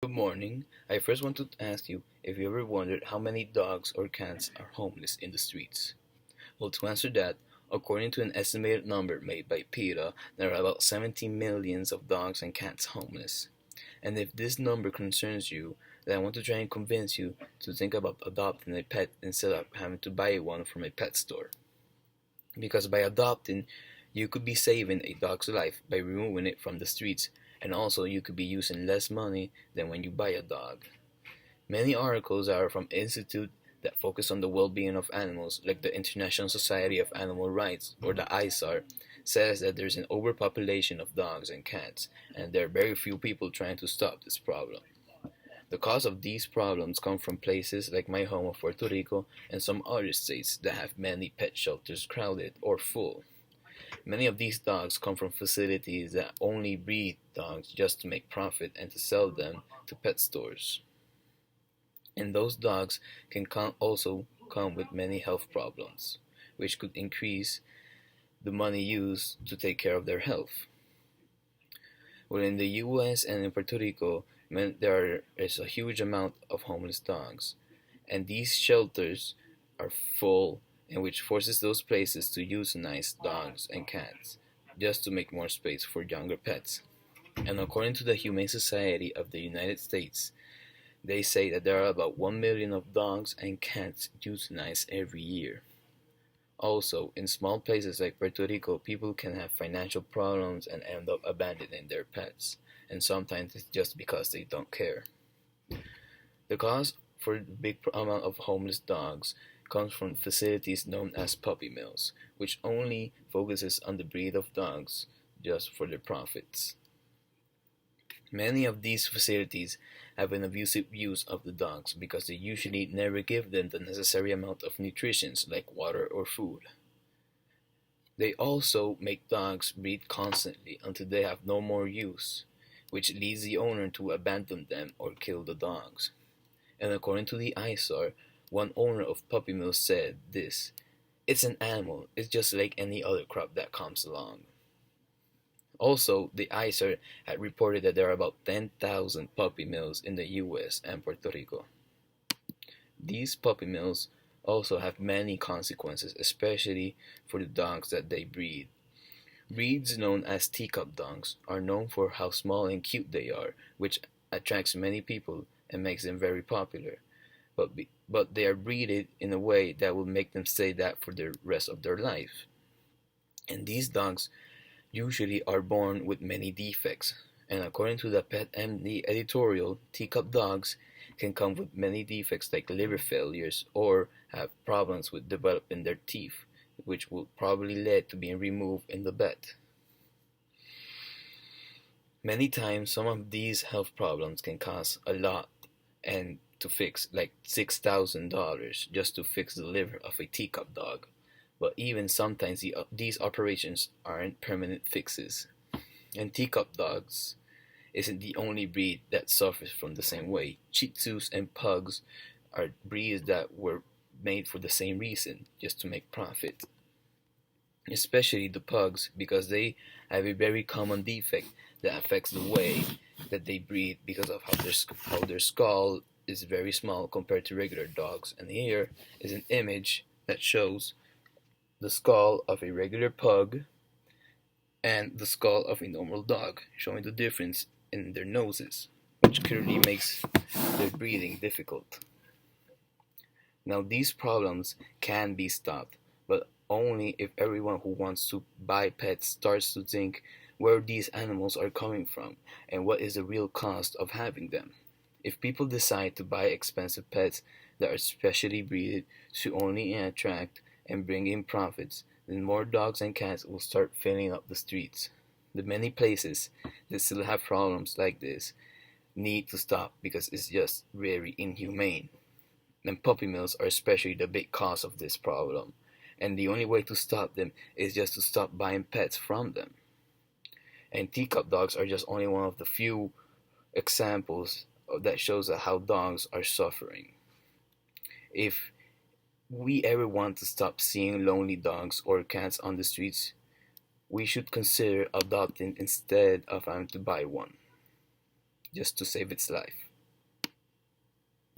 Good morning. I first want to ask you if you ever wondered how many dogs or cats are homeless in the streets. Well, to answer that, according to an estimated number made by PETA, there are about 17 millions of dogs and cats homeless. And if this number concerns you, then I want to try and convince you to think about adopting a pet instead of having to buy one from a pet store. Because by adopting, you could be saving a dog's life by removing it from the streets, and also you could be using less money than when you buy a dog. Many articles are from institutes that focus on the well-being of animals, like the International Society of Animal Rights or the ISAR, says that there's an overpopulation of dogs and cats, and there are very few people trying to stop this problem. The cause of these problems come from places like my home of Puerto Rico and some other states that have many pet shelters crowded or full. Many of these dogs come from facilities that only breed dogs just to make profit and to sell them to pet stores. And those dogs can also come with many health problems, which could increase the money used to take care of their health. Well, in the US and in Puerto Rico, there is a huge amount of homeless dogs, and these shelters are full, and which forces those places to euthanize dogs and cats just to make more space for younger pets. And according to the Humane Society of the United States, they say that there are about 1 million of dogs and cats euthanized every year. Also, in small places like Puerto Rico, people can have financial problems and end up abandoning their pets, and sometimes it's just because they don't care. The cause for the big amount of homeless dogs comes from facilities known as puppy mills, which only focuses on the breed of dogs just for their profits. Many of these facilities have an abusive use of the dogs because they usually never give them the necessary amount of nutrition like water or food. They also make dogs breed constantly until they have no more use, which leads the owner to abandon them or kill the dogs. And according to the ISAR, one owner of puppy mills said this: "It's an animal, it's just like any other crop that comes along." Also, the ISAR had reported that there are about 10,000 puppy mills in the US and Puerto Rico. These puppy mills also have many consequences, especially for the dogs that they breed. Breeds known as teacup dogs are known for how small and cute they are, which attracts many people and makes them very popular. But they are breeded in a way that will make them stay that for the rest of their life. And these dogs usually are born with many defects, and according to the Pet MD editorial, teacup dogs can come with many defects like liver failures or have problems with developing their teeth, which will probably lead to being removed in the vet. Many times, some of these health problems can cost a lot and to fix, like $6,000 just to fix the liver of a teacup dog. But even sometimes these operations aren't permanent fixes. And teacup dogs isn't the only breed that suffers from the same way. Shih Tzus and Pugs are breeds that were made for the same reason, just to make profit. Especially the Pugs, because they have a very common defect that affects the way that they breed because of how their skull is very small compared to regular dogs. And here is an image that shows the skull of a regular pug and the skull of a normal dog, showing the difference in their noses, which clearly makes their breathing difficult. Now, these problems can be stopped, but only if everyone who wants to buy pets starts to think where these animals are coming from and what is the real cost of having them. If people decide to buy expensive pets that are specially breeded to only attract and bring in profits, then more dogs and cats will start filling up the streets. The many places that still have problems like this need to stop because it's just very inhumane. And puppy mills are especially the big cause of this problem. And the only way to stop them is just to stop buying pets from them. And teacup dogs are just only one of the few examples that shows how dogs are suffering. If we ever want to stop seeing lonely dogs or cats on the streets, we should consider adopting instead of having to buy one, just to save its life.